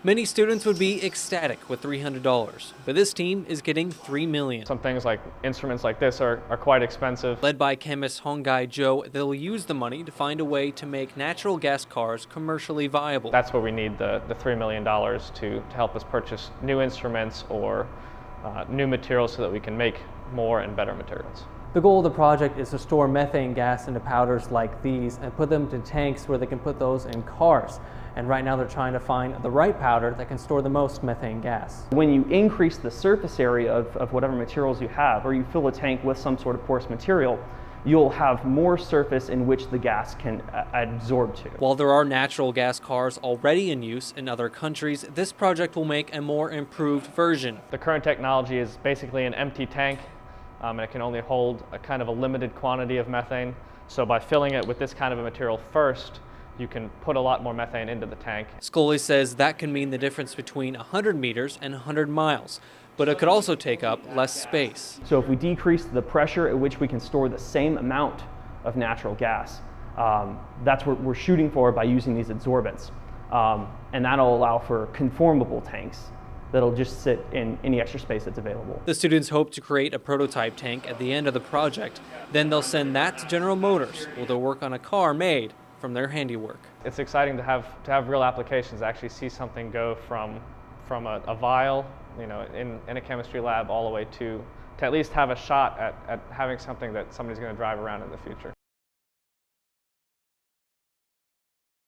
Many students would be ecstatic with $300, but this team is getting $3 million. Some things like instruments like this are quite expensive. Led by chemist Hongai Zhou, they'll use the money to find a way to make natural gas cars commercially viable. That's where we need the $3 million to help us purchase new instruments or new materials so that we can make more and better materials. The goal of the project is to store methane gas into powders like these and put them into tanks where they can put those in cars. And right now they're trying to find the right powder that can store the most methane gas. When you increase the surface area of whatever materials you have, or you fill a tank with some sort of porous material, you'll have more surface in which the gas can absorb to. While there are natural gas cars already in use in other countries, this project will make a more improved version. The current technology is basically an empty tank, and it can only hold a kind of a limited quantity of methane. So by filling it with this kind of a material first, you can put a lot more methane into the tank. Scully says that can mean the difference between 100 meters and 100 miles, but it could also take up less space. So if we decrease the pressure at which we can store the same amount of natural gas, that's what we're shooting for by using these adsorbents. And that'll allow for conformable tanks that'll just sit in any extra space that's available. The students hope to create a prototype tank at the end of the project. Then they'll send that to General Motors, where they'll work on a car made from their handiwork. It's exciting to have real applications, to actually see something go from a vial, in a chemistry lab all the way to at least have a shot at having something that somebody's going to drive around in the future.